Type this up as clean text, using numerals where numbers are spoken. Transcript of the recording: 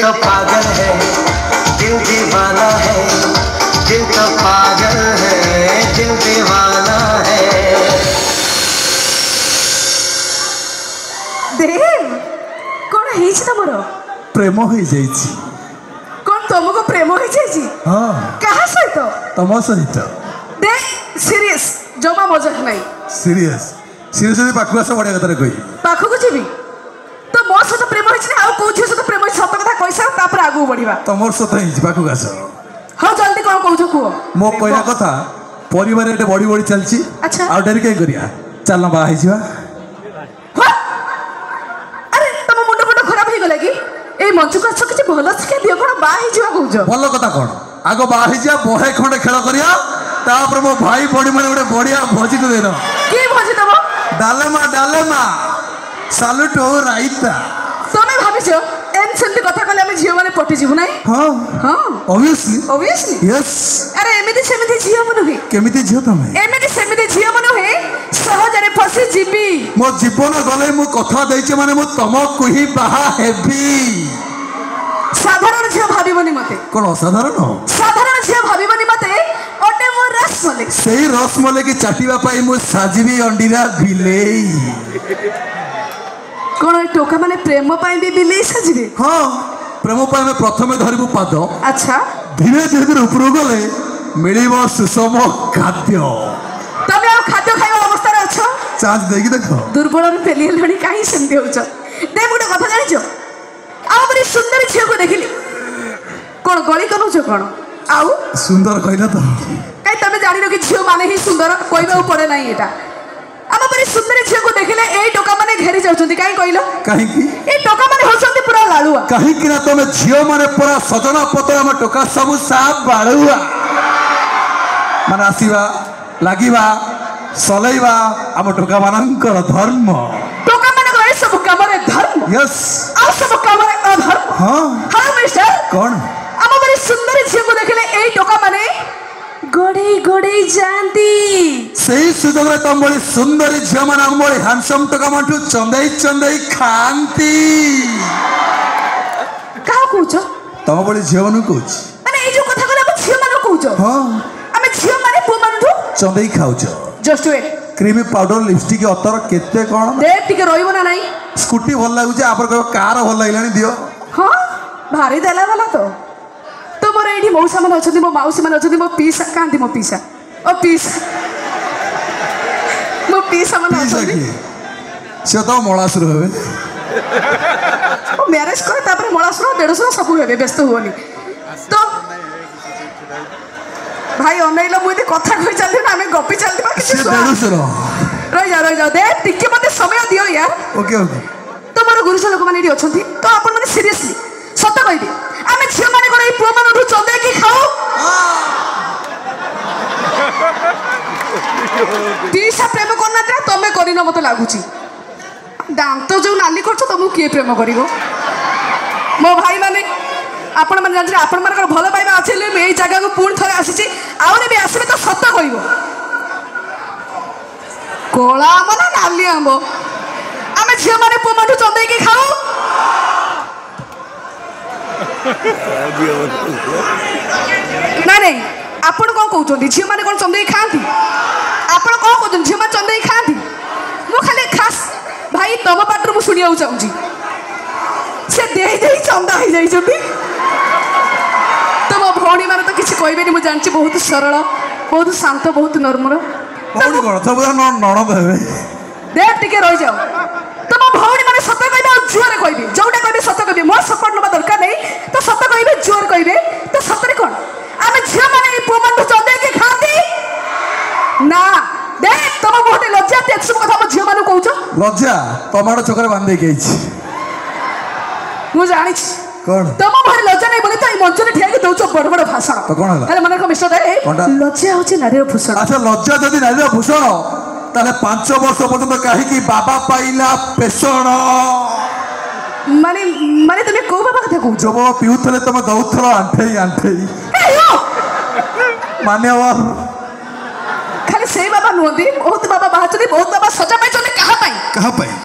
तो पागल है, दिल दीवाना है, दिल तो पागल है, दिल दीवाना है। देव कौन है तमर प्रेम हो जाइछि। कौन तुमको प्रेम हो जाइछि? हाँ कहा सहित? तम सहित। देख सीरियस जमा मजाक नहीं। सीरियस सीरियस यदि पाखु आस बढ़िया कथा कहि पाखु जीवी तो मो सहित प्रेम होइछि आ को झियो सहित प्रेम होइछि सत कथा कइसा तापर आगु बढ़िबा। तमर सत हिज पाखु आस। हां जल्दी कोन कहू कुओ मो कहला कथा परिवार एटे बड़ी बड़ी चलछि। अच्छा आ डेरी के करिया चलना बा हिजिबा। अरे तम मुंड मुंड खराब हो गेला कि ए मंच को अच्छा किछि भलो सिखे दियो कोन बा हिजिबा कहूछ। भलो कथा कोन आगो बा हिजिया बहे खंडे खेल करिया तापर मो भाई बड़ी माने गोटे बढ़िया भोजी तो देनो। की भोजी दबो? डालेमा सालुट हो राइता। तमे भाबिछो एन सेंटी कथा कहले हम झियो माने पटी जीवु नाही? हां हां ऑब्वियसली यस। अरे एमिति सेमिति झियो मनु हे केमिति झियो तमे? एमिति सेमिति झियो मनु हे सहजरे फसी जीवी। मो जीवन गले मु कथा देइचे माने मु तमको ही बाहा हेबी। साधारण झियो भाबिबनी मते। कोन असाधारण? साधारण झियो भाबिबनी मते ओटे मो रसमले। सेही रसमले की चाटीबा पाई मु साजीबी अंडीरा बिलेई। कोन ए टोका माने प्रेम पाई भी बिलेई साजीबे? हां प्रेम पाई में प्रथमे धरिबु पाद। अच्छा धीरे धीरे ऊपर गले मिलिबो सुषम खाद्य। तमे आ खाद्य खाइबा अवस्था रे अछो? चार्ज देगी देखो दुर्बल रे फेली लणी काई सेंती होछ। दे मुडे कथा जानिछो आ बड़ी सुंदर झियो को देखिली कोन गली करूछ कोन आउ सुंदर कहला तो काई तमे जानिनो कि झियो माने ही सुंदर कहबा पड़े नाही एटा। हम बड़ी सुंदर झियो को देखिले ए टोका माने घेरी जाउछंती काई कहलो? काहे की ए टोका माने होछंती पूरा लालुआ। काहे कि ना तमे झियो माने पूरा सजना पतरा में टोका सब साफ बाळुआ माने आसीबा लागिबा सलैबा हम टोका मानकर धर्म। टोका माने गए सब काम रे धर्म। यस आ सब काम रे अधर्म। हां हां मिस्टर कौन हम बड़ी सुंदर झियो को देखिले ए टोका माने गोड़े गोड़े जानती। सही सुযোগ रे तम बड़ी सुंदर झियो माने हम बड़ी हैंडसम टोका मानटू चंदेई चंदेई खांती। का कहूछ? तम बड़ी झियो मानु कहूछ माने ए जो कथा कहले हम झियो मानु कहूछ? हां हम झियो माने पु मानटू चंदेई खाउछ। Just wet creamy powder lipstick अतर केते कोन दे टिके रोइबो ना नाही? स्कूटी भल लागुचे आपर को कार भल लागलानी दियो। हां भारी देला वाला तो मोर एठी मौसा मन अछथि मो माउसी मन अछथि मो पीसा कांदी मो पीसा ओ पीसा मो पीसा मन अछथि से तो मलासुर हेबे ओ मैरिज करे तापर मलासुर 150 सब हेबे व्यस्त होनी तो भाई अनैलो मुई कथा कहि चलथि ना हमें गपी चलथि बा किछि 150 रह जा दे टिके मते समय दियो यार। ओके ओके तो मोर गुरुस लोक माने एठी अछथि तो अपन माने सीरियसली सत कहि दे आमे झियो माने कोन ए पुआ मानठु चंदे की खाओ पीसा प्रेम करना ता तमे करिनो मते लागुची दांत जो नाली करछ तमु के प्रेम करिवो मो भाई माने आपण माने जान आपण मानकर भलो पाइबा अछि ले एई जगह को पूर्ण थरे आसीची आउरे भी आसीबे तो सत कहिवो कोला मना नाली आंबो आमे झियो माने पुआ मानठु चंदे की खाओ ना नहीं आपण कौन कहते झील मैंने कौन चंदई खाती आपण कौन कहते झील मैंने चंदई खाती मु खाली खास भाई तुम पाटर मुझे शुणा चाहूँगी से दे दे चंदा हो जाती तुम भौणी मैंने तो किसी कहबे मुझे जानची बहुत सरल बहुत शांत बहुत नर्मल देख टिके रही जाओ तुम भौणी मैंने सत कह जुआरे कहबे जोटा कहबे सत कहबे मोर सपोर्ट नबा दरकार नहीं तो सत कहबे जुआर कहबे तो सतरे कौन आमे झियो माने पुआ मानठु चंदे के खाती ना देख तुम बहुत लज्जा ते सब कथा झियो मानु कहूछ लज्जा टमाटो चोकर बांधे गेछि मु जानि छी कोन तुम भारी लज्जा नहीं बोले तो ए मंच रे ठिया के दउछ बड़ बड़ भाषण तो कोन हला अरे मन को मिस्टर दे लज्जा होची नारीर भूषण। अच्छा लज्जा जदी नारीर भूषण ताले 5 वर्ष पर्यंत काहे की बाबा पाइला पेषण माने माने तुम को बाबा कथा कहूछ जब पिउथले तुम दउथल आंठेई आंठेई मान्यवर खाली से बाबा नुहंती बहुत बाबा बाहर बहुत बाबा सजा पाई कहा पाई